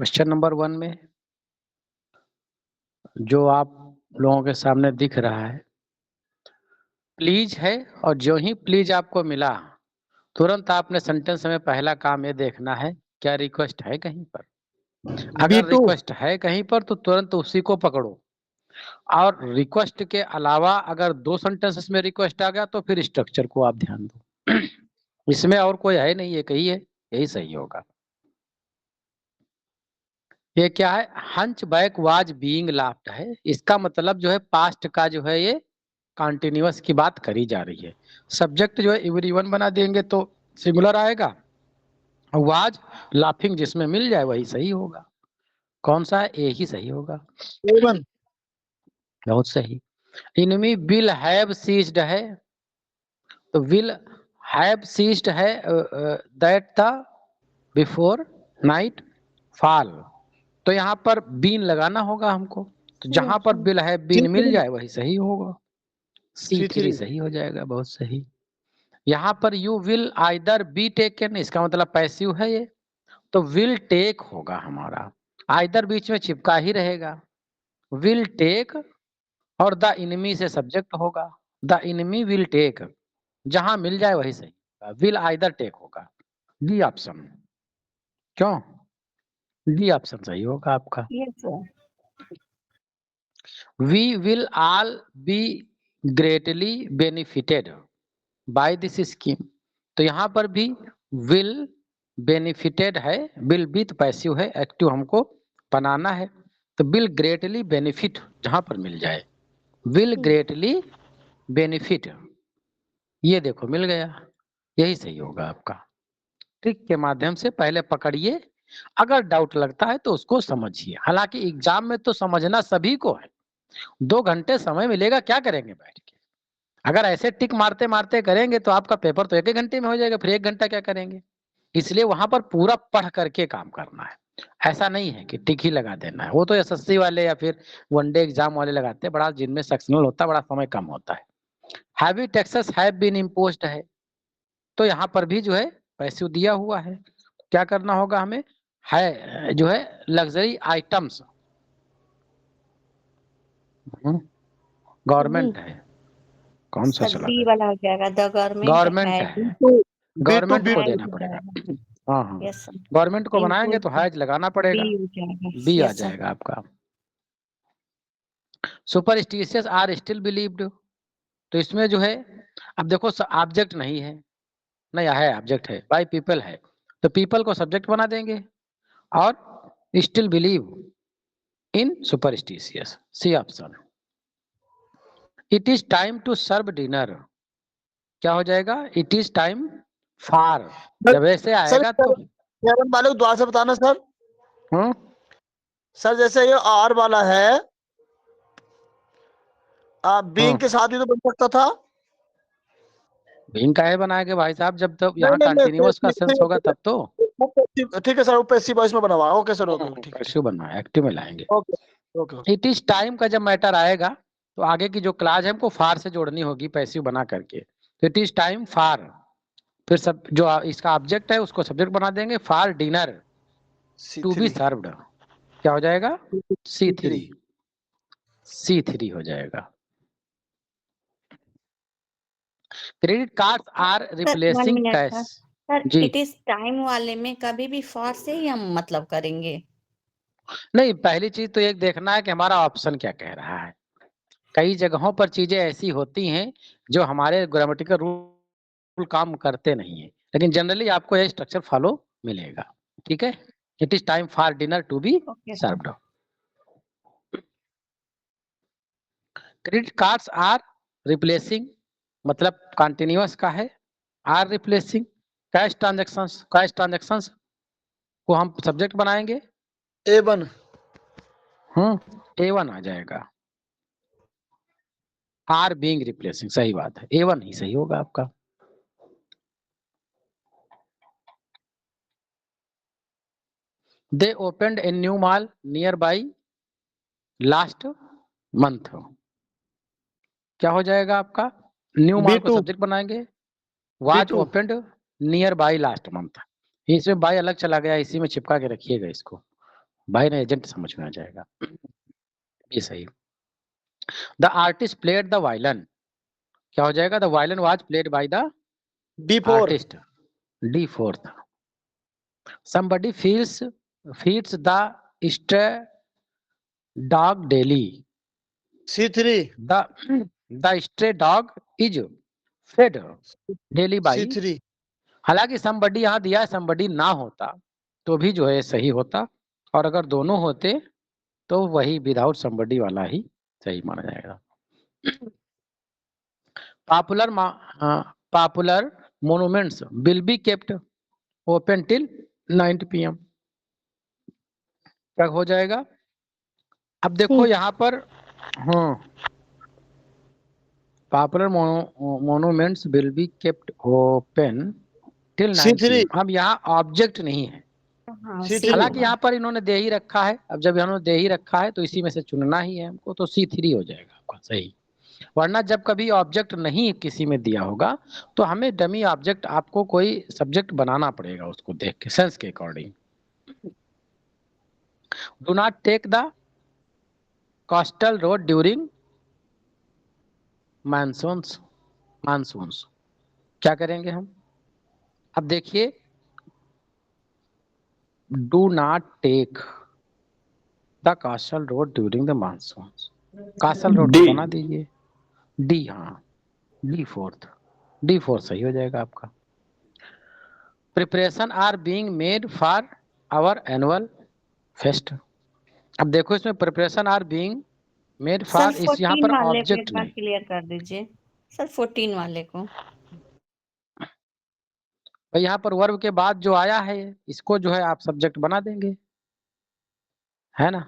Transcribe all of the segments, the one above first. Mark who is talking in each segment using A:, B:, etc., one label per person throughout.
A: Question number 1 में जो आप लोगों के सामने दिख रहा है प्लीज है, और जो ही प्लीज आपको मिला तुरंत आपने सेंटेंस में पहला काम ये देखना है क्या रिक्वेस्ट है कहीं पर। अगर
B: B2
A: रिक्वेस्ट है कहीं पर तो तुरंत उसी को पकड़ो, और रिक्वेस्ट के अलावा अगर 2 सेंटेंसेस में रिक्वेस्ट आ गया तो फिर स्ट्रक्चर को आप ध्यान दो। इसमें और कोई है नहीं, एक ही है, यही सही होगा। ये क्या है, hunch back was being laughed है, इसका मतलब जो है पास्ट का जो है ये कंटिन्यूअस की बात करी जा रही है। सब्जेक्ट जो है एवरीवन बना देंगे तो सिंगुलर आएगा, वाज लाफिंग जिसमें मिल जाए वही सही होगा। कौन सा है, ए ही सही होगा।
B: A1
A: बहुत सही। इनमी विल हैव सीज्ड है, तो विल हैव सीज्ड है that the before night fall, तो यहाँ पर बीन लगाना होगा हमको, तो जहां पर विल है बीन मिल जाए वही सही होगा। C3 सही हो जाएगा, बहुत सही। यहाँ पर you will either be taken, इसका मतलब पैसिव है ये, तो विल टेक होगा हमारा, आइदर बीच में चिपका ही रहेगा। विल टेक और द इनमी से सब्जेक्ट होगा, द इनमी विल टेक, जहां मिल जाए वही सही, विल आइदर टेक होगा। डी ऑप्शन, क्यों डी ऑप्शन सही होगा आपका। We will all be greatly benefited by this scheme, तो यहाँ पर भी विल बेनिफिटेड है, विल बी तो पैसिव है, एक्टिव हमको बनाना है, तो विल ग्रेटली बेनिफिट जहां पर मिल जाए, विल ग्रेटली बेनिफिट, ये देखो मिल गया, यही सही होगा आपका। ट्रिक के माध्यम से पहले पकड़िए, अगर डाउट लगता है तो उसको समझिए। हालांकि एग्जाम में तो समझना सभी को है, 2 घंटे समय मिलेगा, क्या करेंगे बैठ के। अगर ऐसे टिक मारते मारते करेंगे तो आपका पेपर तो 1 घंटे में हो जाएगा, फिर 1 घंटा क्या करेंगे। इसलिए वहां पर पूरा पढ़ करके काम करना है, ऐसा नहीं है कि टिक ही लगा देना है। वो तो एसएससी वाले या फिर वनडे एग्जाम वाले लगाते हैं, बड़ा जिनमें सेक्शनल होता है बड़ा समय कम होता है। Heavy taxes have been imposed है, तो यहाँ पर भी जो है पैसे दिया हुआ है, क्या करना होगा हमें, है जो है लग्जरी आइटम्स, गवर्नमेंट है, कौन सा चला
C: बी
A: गया,
C: वाला हो जाएगा, द
A: गवर्नमेंट है, गवर्नमेंट को
B: B2
A: देना पड़ेगा। हाँ हाँ,
C: यस सर,
A: गवर्नमेंट को बनाएंगे तो हैज लगाना पड़ेगा,
C: बी हो जाएगा,
A: बी आ
C: यस सर।
A: जाएगा आपका। सुपरस्टिशियस आर स्टिल बिलीव्ड, तो इसमें जो है अब देखो ऑब्जेक्ट नहीं है, नहीं है ऑब्जेक्ट है, बाय पीपल है, तो पीपल को सब्जेक्ट बना देंगे और still believe in superstitious, C option. It is time to serve dinner, क्या हो जाएगा, इट इज टाइम फॉर, जब ऐसे आएगा तो
B: वाले को द्वारा से बताना सर।
A: हम्म,
B: सर जैसे ये आर वाला है, बीइंग के साथ ही तो बन सकता था।
A: बीइंग का है बनाएंगे भाई साहब, जब तक
B: नहीं
A: यहाँ
B: नहीं
A: कंटिन्यूअस का सेंस होगा तब तो।
B: ठीक है सर, वो पैसिव वॉइस में बना हुआ है। ओके सर, ओके ठीक है,
A: पैसिव बनना है, एक्टिव में लाएंगे।
B: Okay okay.
A: It is time का जब मैटर आएगा तो आगे की जो क्लास है हमको फार से जोड़नी होगी पैसिव बना करके, तो इट इज टाइम फार, फिर सब जो इसका ऑब्जेक्ट है उसको सब्जेक्ट बना देंगे, for dinner to be served, क्या हो जाएगा, C3, C3 हो जाएगा। Credit cards are replacing cash,
C: sir
A: ji
C: it is time वाले में कभी भी फॉर से ही हम मतलब करेंगे।
A: नहीं, पहली चीज तो एक देखना है कि हमारा ऑप्शन क्या कह रहा है। कई जगहों पर चीजें ऐसी होती हैं जो हमारे ग्रामेटिकल रूल काम करते नहीं है, लेकिन जनरली आपको यह स्ट्रक्चर फॉलो मिलेगा, ठीक है। It is time for dinner to be served. Credit cards are replacing मतलब कंटिन्यूअस का है, are replacing cash transactions, cash transactions को हम सब्जेक्ट बनाएंगे,
B: A1
A: A1 आ जाएगा। आर बीइंग रिप्लेसिंग, सही बात है, A1 ही सही होगा आपका। They opened a new mall nearby last month, क्या हो जाएगा आपका, न्यू मॉल को
B: B2
A: सब्जेक्ट बनाएंगे, was
B: B2
A: opened near by last month, इसमें बाई अलग चला गया, इसी में चिपका के रखिएगा इसको, बाय ना एजेंट समझ में आ जाएगा, ये सही। The artist played the violin, क्या हो जाएगा? The violin was played by the
B: D4,
A: artist, D fourth. somebody feeds the stray dog daily,
B: C3,
A: the stray dog is fed daily by,
B: C3,
A: हालांकि somebody यहाँ दिया है, somebody ना होता तो भी जो है सही होता, और अगर दोनों होते तो वही विदाउट somebody वाला ही सही माना जाएगा। Popular monuments will be kept open till 9 PM, क्या हो जाएगा? अब देखो यहाँ पर, हाँ, popular monuments will be kept open till 9
B: C3,
A: PM। अब यहाँ ऑब्जेक्ट नहीं है,
C: हाँ
B: C3,
C: सी
A: हालांकि
C: होगा।
A: यहाँ पर इन्होंने दे ही रखा है। अब जब इन्होंने दे ही रखा है तो इसी में से चुनना ही है हमको, तो C3 हो जाएगा आपका सही। वरना जब कभी ऑब्जेक्ट नहीं किसी में दिया होगा तो हमें डमी ऑब्जेक्ट, आपको कोई सब्जेक्ट बनाना पड़ेगा उसको देख के, सेंस के according. Do not take the coastal road during monsoons, क्या करेंगे हम? अब देखिए, do not take the coastal road during the monsoons, coastal road को
B: D,
A: बना दीजिए डी, हाँ डी फोर्थ सही हो जाएगा आपका। Preparation are being made for our annual fest, अब देखो इसमें preparation are being made
C: sir
A: for, इस यहाँ
C: 14
A: पर
C: वाले को एक
A: ऑब्जेक्ट
C: बार
A: नहीं,
C: क्लियर कर दीजिए सर, 14 वाले को।
A: भाई यहाँ पर वर्ब के बाद जो आया है इसको जो है आप सब्जेक्ट बना देंगे, है ना,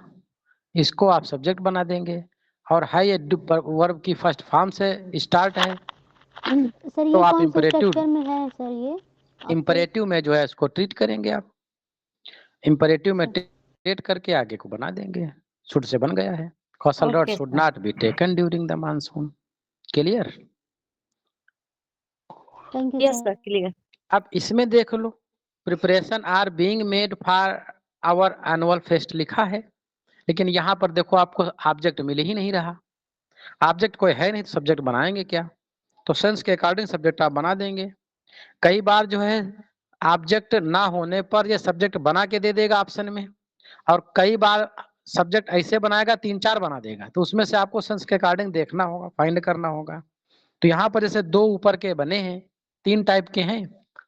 A: इसको आप सब्जेक्ट बना देंगे, और है ये वर्ब की फर्स्ट फॉर्म से स्टार्ट है,
D: सर
A: तो
D: ये
A: आप
D: कौन से
A: इम्परेटिव,
D: स्ट्रक्चर में है सर ये?
A: इम्परेटिव में जो है इसको ट्रीट करेंगे आप, इम्परेटिव में ट्रीट करके आगे को बना देंगे, शुड से बन गया है। Kaushal road
C: okay
A: should
C: sir.
A: Not be taken during the monsoon, clear?
D: Thank you
C: yes
D: sir.
C: Sir clear.
A: अब इसमें देख लो, preparation are being made for our annual fest लिखा है, लेकिन यहाँ पर देखो आपको ऑब्जेक्ट मिल ही नहीं रहा, ऑब्जेक्ट कोई है नहीं तो सब्जेक्ट बनाएंगे क्या? तो सेंस के अकॉर्डिंग सब्जेक्ट आप बना देंगे। कई बार जो है ऑब्जेक्ट ना होने पर ये सब्जेक्ट बना के दे देगा ऑप्शन में, और कई बार सब्जेक्ट ऐसे बनाएगा 3-4 बना देगा, तो उसमें से आपको सेंस के अकॉर्डिंग देखना होगा, फाइंड करना होगा। तो यहाँ पर जैसे 2 ऊपर के बने हैं, 3 टाइप के हैं,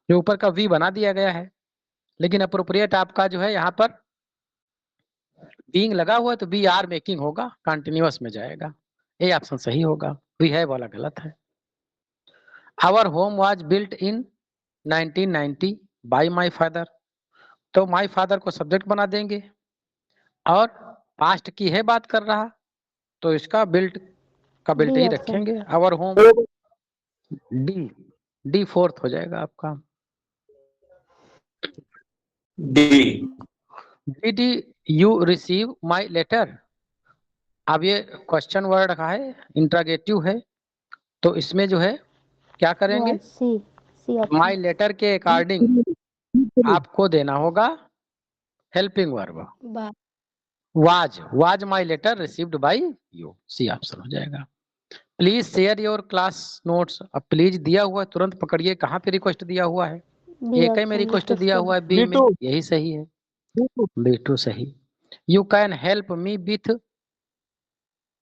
A: जो ऊपर का वी बना दिया गया है, लेकिन अप्रोप्रिएट आपका जो है यहाँ पर बीइंग लगा हुआ है तो बी आर मेकिंग होगा, कंटिन्यूअस में जाएगा, ये ऑप्शन सही होगा, वी है वाला गलत है। Our home was built in 1990 by my father, तो माय फादर को सब्जेक्ट बना देंगे, और पास्ट की है बात कर रहा तो इसका बिल्ट का बिल्ट
D: डी
A: ही
D: ऑप्शन।
A: रखेंगे। Our home, D, D fourth हो जाएगा आपका।
B: D,
A: did you receive my letter, अब ये क्वेश्चन वर्ड का है, इंट्रोगेटिव है, तो इसमें जो है क्या करेंगे?
D: C option.
A: माय लेटर के अकॉर्डिंग आपको देना होगा helping verb, was my letter received by you, C option हो जाएगा। Please share your class notes, अब प्लीज दिया हुआ है तुरंत पकड़िए, कहाँ पे रिक्वेस्ट दिया हुआ है? एक ही में रिक्वेस्ट दिया हुआ है, बी में,
B: B2,
A: यही सही है, B2 सही। You can help me with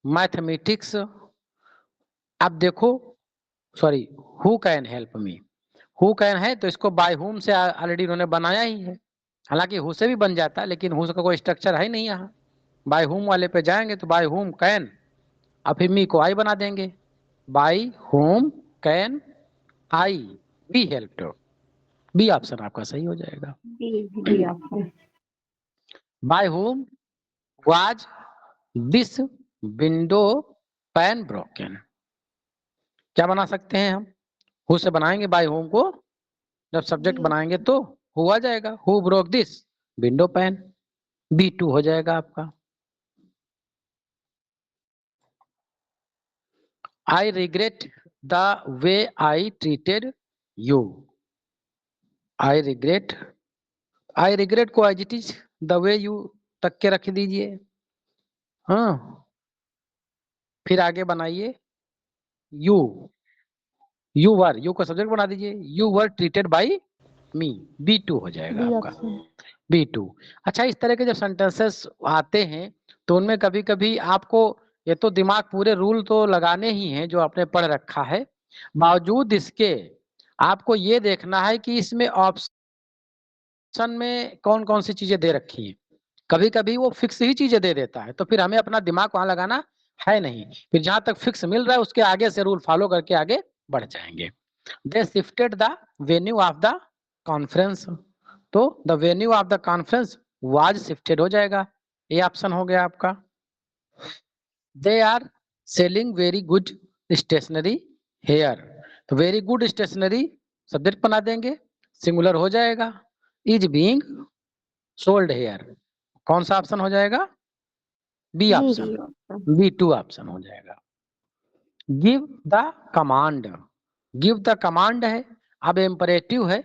A: mathematics, अब देखो, sorry, who can help me, who can है तो इसको बाय हुम से ऑलरेडी उन्होंने बनाया ही है, हालांकि हु से भी बन जाता, लेकिन हु का कोई स्ट्रक्चर है नहीं यहाँ, बाय हुम वाले पे जाएंगे तो बाय हुम कैन, अब फिर मी को आई बना देंगे, by whom can I be helped, B option आपका सही हो जाएगा।
C: D option.
A: By whom was this window pane broken, क्या बना सकते हैं हम? हु से बनाएंगे बाय होम को, जब सब्जेक्ट बनाएंगे तो हु आ जाएगा, who broke this window pane, B2 हो जाएगा आपका। I regret the way I treated you, I regret को as it is the way you तक के रख दीजिए। हाँ, फिर आगे बनाइए यू को सब्जेक्ट बना दीजिए, you were treated by me, B2 हो जाएगा
D: बी
A: आपका,
D: ऑप्शन।
A: B2। अच्छा, इस तरह के जब सेंटेंसेस आते हैं तो उनमें कभी कभी आपको ये तो दिमाग पूरे रूल तो लगाने ही हैं जो आपने पढ़ रखा है, बावजूद इसके आपको ये देखना है कि इसमें ऑप्शन में कौन कौन सी चीजें दे रखी हैं। कभी कभी वो फिक्स ही चीजें दे देता है, तो फिर हमें अपना दिमाग वहां लगाना है नहीं, फिर जहां तक फिक्स मिल रहा है उसके आगे से रूल फॉलो करके आगे बढ़ जाएंगे। They shifted the venue of the conference, तो the venue of the conference was shifted हो जाएगा, ये ऑप्शन हो गया आपका। They are selling very good stationery here, तो वेरी गुड स्टेशनरी सब्जेक्ट बना देंगे, सिंगुलर हो जाएगा। इज बीइंग सोल्ड हेयर, कौन सा ऑप्शन हो जाएगा? B
D: B.
A: Option, B2 option हो जाएगा। Give the command, give the command है, अब इम्परेटिव है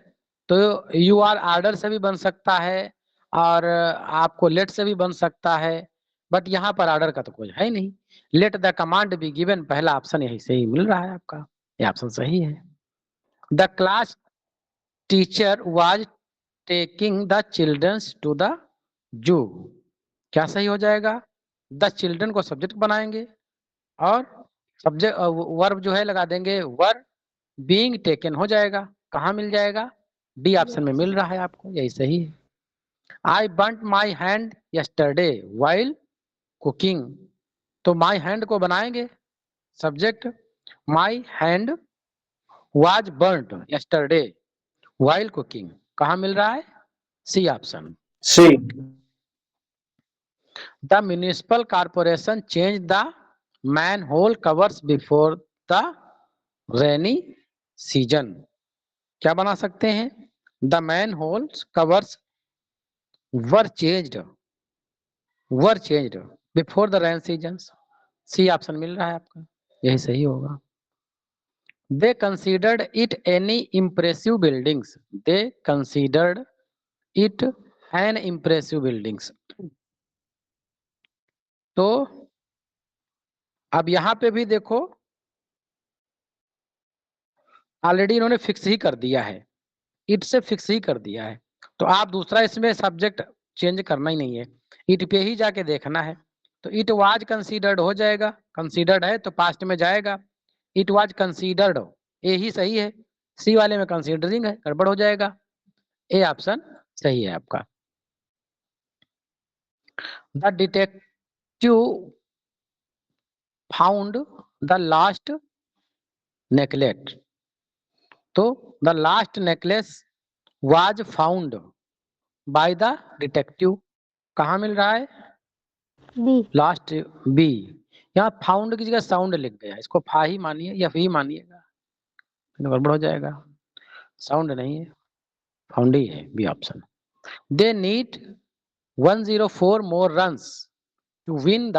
A: तो यू आर ऑर्डर से भी बन सकता है और आपको लेट से भी बन सकता है, बट यहाँ पर ऑर्डर का तो कोई है नहीं। Let the command be given, पहला ऑप्शन यही सही मिल रहा है आपका, ये ऑप्शन सही है। The class teacher was taking the childrens to the zoo, क्या सही हो जाएगा? द चिल्ड्रन को सब्जेक्ट बनाएंगे और सब्जेक्ट वर्ब जो है लगा देंगे, वर बीइंग टेकन हो जाएगा, कहाँ मिल जाएगा? डी ऑप्शन में मिल रहा है आपको, यही सही है। I burnt my hand yesterday while cooking, तो माई हैंड को बनाएंगे subject, my hand was burnt yesterday while cooking, कहाँ मिल रहा है? C option.
B: C.
A: The municipal corporation change the manhole covers before the rainy season, क्या बना सकते हैं? The manhole covers were changed before the rain season, C option मिल रहा है आपका, यही सही होगा। They considered it any impressive buildings, they considered it N impressive buildings, तो अब यहां पे भी देखो ऑलरेडी इन्होंने फिक्स ही कर दिया है, इट से फिक्स ही कर दिया है, तो आप दूसरा इसमें सब्जेक्ट चेंज करना ही नहीं है, इट पे ही जाके देखना है। तो इट वाज कंसीडर्ड हो जाएगा, कंसीडर्ड है तो पास्ट में जाएगा, इट वाज कंसीडर्ड, ए ही सही है, सी वाले में कंसीडरिंग है, गड़बड़ हो जाएगा, ए ऑप्शन सही है आपका। The detective found the last necklace, तो the last necklace was found by the detective, कहाँ मिल रहा है?
D: बी।
A: लास्ट बी, यहाँ फाउंड की जगह साउंड लिख गया, इसको फा ही मानिए या फी मानिएगा, गड़बड़ हो जाएगा, साउंड नहीं है, फाउंड ही है, B option. They need 104 more runs to win the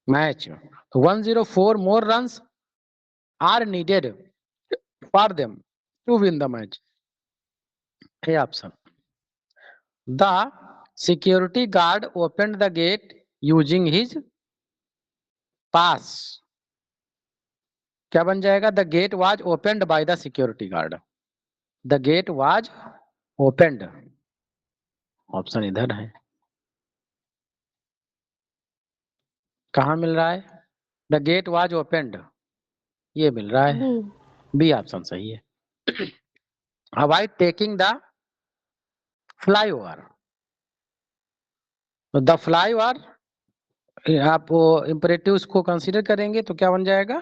A: match, तो 104 more runs are needed for them to win the match, A option. The security guard opened the gate using his pass, क्या बन जाएगा? The gate was opened by the security guard, the gate was opened, option इधर है, कहाँ मिल रहा है? The gate was opened, ये मिल रहा है,
D: बी।
A: बी ऑप्शन सही है। अवॉइड टेकिंग द फ्लाईओवर, तो द फ्लाईओवर आप इम्परेटिव को कंसीडर करेंगे तो क्या बन जाएगा?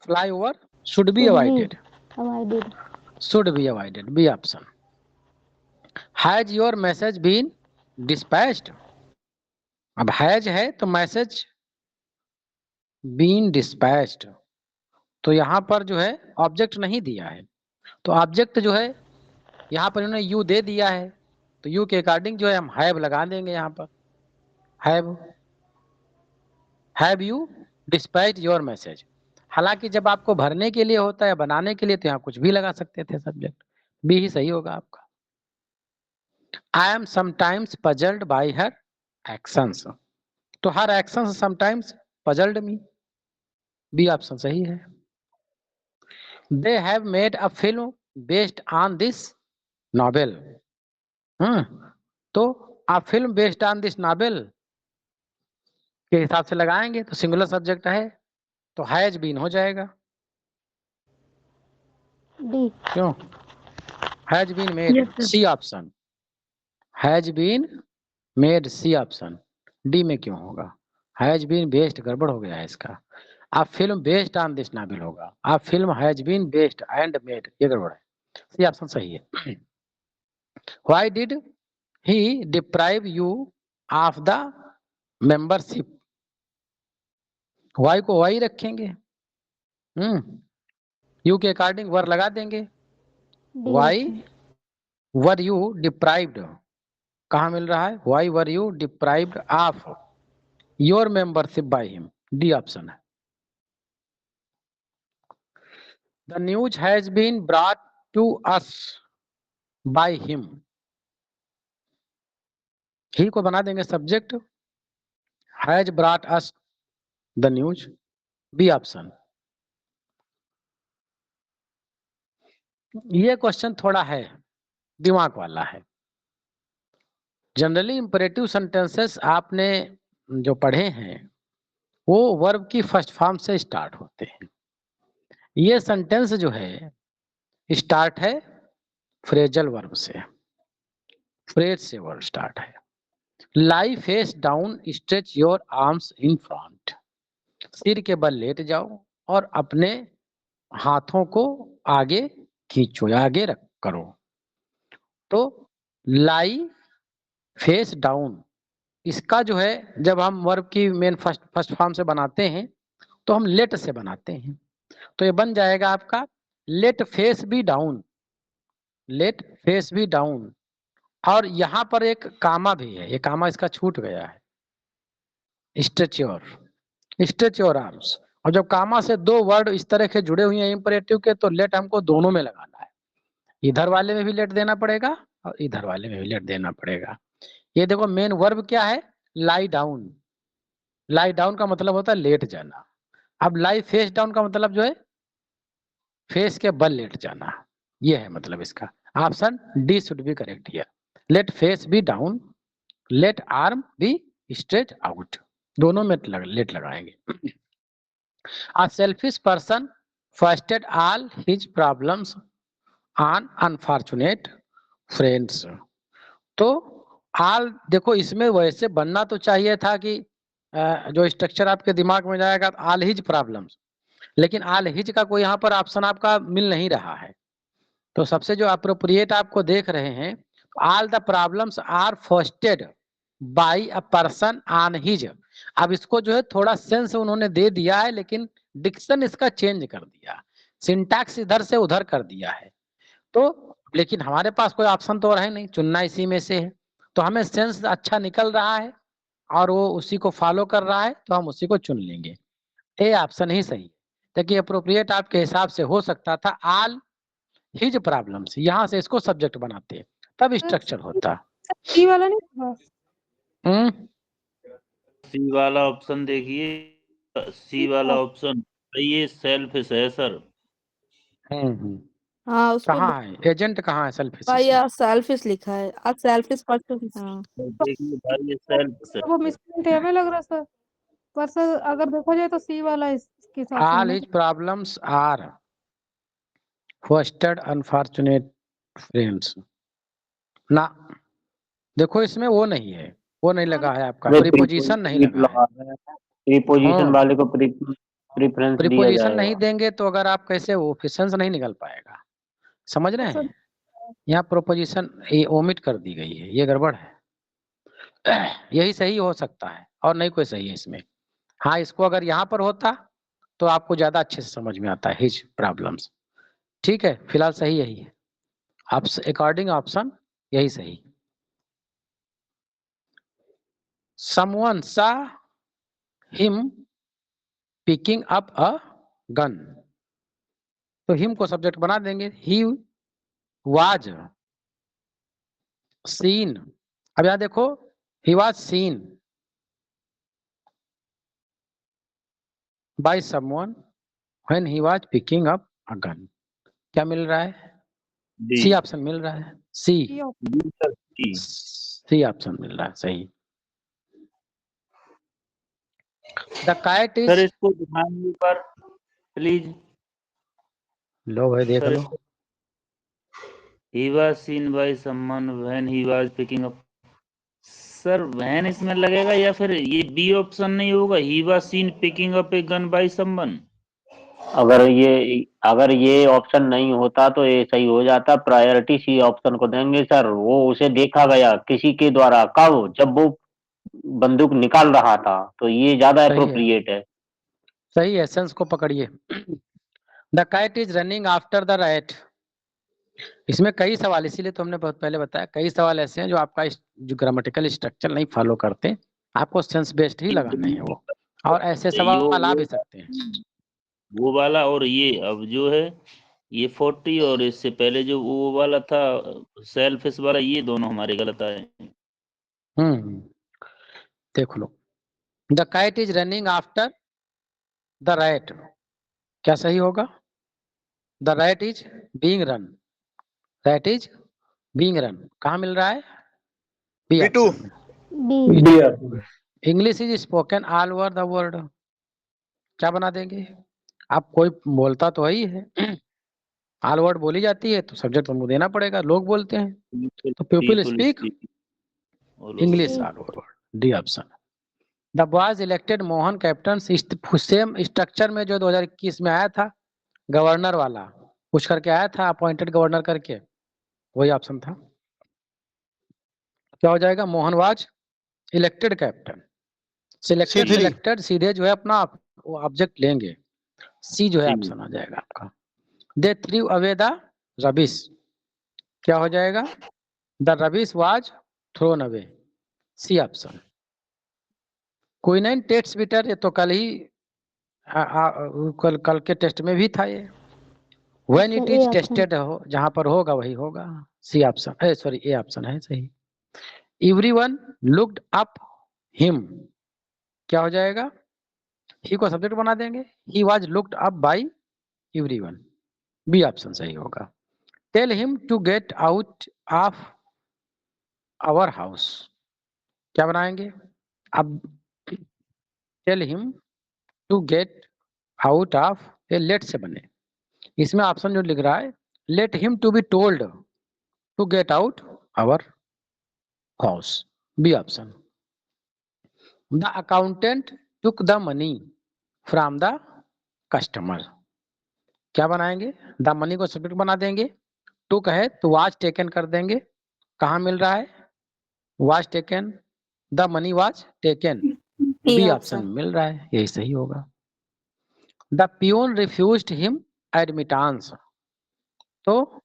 A: Flyover should be avoided,
D: avoided.
A: Should be avoided, B option. Has your message been dispatched, अब हैज है तो मैसेज बीन डिस्पैच्ड, तो यहाँ पर जो है ऑब्जेक्ट नहीं दिया है, तो ऑब्जेक्ट जो है यहाँ पर इन्होंने यू दे दिया है, तो यू के अकॉर्डिंग जो है हम हैव लगा देंगे यहाँ पर, have you dispatched your message, हालांकि जब आपको भरने के लिए होता है बनाने के लिए तो यहाँ कुछ भी लगा सकते थे सब्जेक्ट, बी ही सही होगा आपका। I am sometimes puzzled bye her actions, तो हर एक्शंस समटाइम्स पजल्ड मी, बी ऑप्शन सही है। They have made a film based on this novel, तो आप film based on this novel के हिसाब से लगाएंगे तो सिंगुलर सब्जेक्ट है तो हैज बीन हो जाएगा।
D: डी।
A: क्यों? Has been made, C option, has been made, C option. D में क्यों होगा? हैज बीन बेस्ड गड़बड़ हो गया है इसका। आप film based on this novel होगा, आप film has been based and made, ये गड़बड़ है। सी ऑप्शन सही है। Why did he deprive you of the membership, Y को वाई रखेंगे, यू के अकॉर्डिंग वर लगा देंगे।
D: D
A: Y
D: option.
A: Were you deprived, कहाँ मिल रहा है? Why were you deprived of your membership by him, D option है। The news has been brought to us by him, he को बना देंगे subject, has brought us the news, B option. ये question थोड़ा है दिमाग वाला है। जनरली इंपरेटिव सेंटेंसेस आपने जो पढ़े हैं वो वर्ब की फर्स्ट फॉर्म से स्टार्ट होते हैं। ये सेंटेंस जो है स्टार्ट है फ्रेजल वर्ब से, फ्रेज से वर्ब स्टार्ट है। Lie face down stretch your arms in front, सिर के बल लेट जाओ और अपने हाथों को आगे खींचो या आगे रख करो। तो लाई फेस डाउन, इसका जो है जब हम वर्ब की मेन फर्स्ट फॉर्म से बनाते हैं तो हम लेट से बनाते हैं, तो ये बन जाएगा आपका let face be down, let face be down. और यहाँ पर एक कामा भी है, ये कामा इसका छूट गया है, स्ट्रेच योर आर्म्स। और जब कामा से दो वर्ड इस तरह के जुड़े हुए हैं इंपरेटिव के, तो लेट हमको दोनों में लगाना है, इधर वाले में भी लेट देना पड़ेगा और इधर वाले में भी लेट देना पड़ेगा। ये देखो मेन वर्ब क्या है? लाई डाउन, लाई डाउन का मतलब होता है लेट जाना। अब लाई फेस डाउन का मतलब जो है फेस के बल लेट जाना, ये है मतलब इसका। Option D should be correct here, let face be down, let arm be stretch out, दोनों में लेट लगाएंगे। A selfish person foisted all his problems on unfortunate friends, तो आल देखो इसमें वैसे बनना तो चाहिए था कि जो स्ट्रक्चर आपके दिमाग में जाएगा आल हिज प्रॉब्लम्स, लेकिन आल हिज का कोई यहाँ पर ऑप्शन आपका मिल नहीं रहा है। तो सबसे जो अप्रोप्रिएट आपको देख रहे हैं, all the problems are fostered by a person on his. अब इसको जो है थोड़ा सेंस उन्होंने दे दिया है, लेकिन डिक्शन इसका चेंज कर दिया, सिंटैक्स इधर से उधर कर दिया है। तो लेकिन हमारे पास कोई ऑप्शन तो और है नहीं, चुनना इसी में से है, तो हमें सेंस अच्छा निकल रहा है और वो उसी को फॉलो कर रहा है, तो हम उसी को चुन लेंगे। ए ऑप्शन ही सही है। देखिए अप्रोप्रिएट आपके हिसाब से हो सकता था ऑल हिज प्रॉब्लम्स, यहाँ से इसको सब्जेक्ट बनाते तब स्ट्रक्चर होता।
E: सी वाला नहीं था?
F: सी वाला ऑप्शन देखिए, सी वाला ऑप्शन ये सेल्फ है सर।
C: हाँ उसको
A: कहाँ है एजेंट, कहाँ है सेल्फिश?
C: भाई यार सेल्फिश लिखा है, आज सेल्फिश पर्सन। हाँ
F: देखिए भाई ये सेल्फ है।
E: वो मिसप्रिंट है, हमें लग रहा सर, पर सर अगर देखा जाए तो सी वाला इसके हिसाब से
A: ऑल
E: होना
A: his problems are fostered unfortunate friends ना, देखो इसमें वो नहीं है, वो नहीं लगा है आपका, प्रीपोजिशन नहीं लगा है।
G: प्रीपोजिशन
A: हाँ।
G: वाले को प्रेफरेंस दिया
A: प्रीपोजिशन
G: जाएगा।
A: नहीं देंगे तो अगर आप कैसे वो ऑप्शंस नहीं निकल पाएगा, समझ रहे हैं? यहाँ प्रोपोजिशन ये ओमिट कर दी गई है, ये गड़बड़ है। यही सही हो सकता है और नहीं कोई सही है इसमें। हाँ इसको अगर यहाँ पर होता तो आपको ज्यादा अच्छे से समझ में आता है हिज प्रॉब्लम्स। ठीक है, फिलहाल सही यही है, आप अकॉर्डिंग ऑप्शन यही सही। Someone saw him picking up a gun, तो हिम को सब्जेक्ट बना देंगे, he was seen, अब यहाँ देखो he was seen by someone when he was picking up a gun. क्या मिल रहा है?
F: डी
A: सी ऑप्शन मिल रहा है, C
E: C option
F: D
A: C option मिल रहा है, सही। द काइट
F: सर
A: इज,
F: इसको दिखाएंगे ऊपर प्लीज।
A: लो भाई देख
F: sir
A: low.
F: he was seen by someone when he was picking up। Sir वैन इसमें लगेगा या फिर ये बी ऑप्शन नहीं होगा, he was seen picking up a gun by someone।
G: अगर ये ऑप्शन नहीं होता तो ये सही हो जाता। प्रायोरिटी सी ऑप्शन को देंगे सर। वो उसे देखा गया किसी के द्वारा, कब? जब वो बंदूक निकाल रहा था, तो ये ज्यादा
A: सही है।
G: अप्रोप्रिएट है।
A: सही है, सेंस को पकड़िए। The kite is running after the rat. इसमें कई सवाल, इसीलिए तो हमने बहुत पहले बताया, कई सवाल ऐसे हैं जो आपका जो ग्रामेटिकल स्ट्रक्चर नहीं फॉलो करते, आपको सेंस बेस्ड ही लगाने हैं वो, और ऐसे सवाल आ भी सकते हैं।
F: वो वाला और ये अब जो है ये 40 और इससे पहले जो वो वाला था सेल्फिश वाला, ये दोनों हमारे गलत आए।
A: देख लो, the kite is running after the rat, क्या सही होगा? The rat is being run, rat is being run, कहाँ मिल रहा है?
B: B2
D: B
A: English is spoken all over the world, क्या बना देंगे? आप कोई बोलता तो ही है, ऑल वर्ड बोली जाती है तो सब्जेक्ट तुमको देना पड़ेगा, लोग बोलते हैं तो people speak English all over world, D option. The boys elected Mohan captain, same structure में जो 2021 में आया था गवर्नर वाला, कुछ करके आया था अपॉइंटेड गवर्नर करके, वही ऑप्शन था। क्या हो जाएगा? Mohan was elected captain, selected
B: C3
A: selected सीधे जो है अपना ऑब्जेक्ट लेंगे, सी जो है
F: C।
A: ऑप्शन आ जाएगा आपका। They throw away the rubbish, क्या हो जाएगा? The rubbish was thrown away, C option. Quinine taste bitter, ये तो कल ही कल के टेस्ट में भी था ये। When it
D: a
A: is
D: option.
A: Tested हो, जहां पर होगा वही होगा, C option, sorry A option है सही। एवरीवन लुक्ड अप हिम, क्या हो जाएगा? ही को सब्जेक्ट बना देंगे, he was looked up by everyone, B option सही होगा। Tell him to get out of our house, क्या बनाएंगे? अब tell him to get out of, ये लेट से बने, इसमें ऑप्शन जो लिख रहा है let him to be told to get out our house, B option. The accountant took the money from the customer, क्या बनाएंगे? द मनी को सब्जेक्ट बना देंगे, टुक है तो वाज टेकन कर देंगे, कहाँ मिल रहा है? Was taken, the money was taken, B option मिल रहा है, यही सही होगा। The peon refused him admittance, तो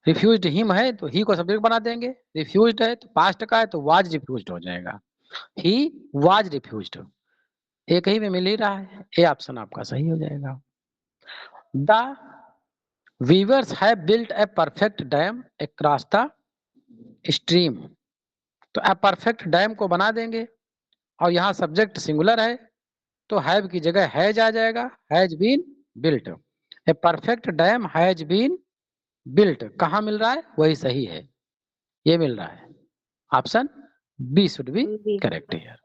A: रिफ्यूज्ड हिम है तो ही को सब्जेक्ट बना देंगे, रिफ्यूज्ड है तो पास्ट का है तो वाज रिफ्यूज्ड हो जाएगा, ही वाज रिफ्यूज्ड, एक ही में मिल ही रहा है, ए ऑप्शन आपका सही हो जाएगा। The weavers have built a perfect dam across the stream, तो ए परफेक्ट डैम को बना देंगे और यहाँ सब्जेक्ट सिंगुलर है तो हैव की जगह हैज आ जाएगा, has been built, a perfect dam has been built, कहाँ मिल रहा है? वही सही है, ये मिल रहा है, option B should be correct here.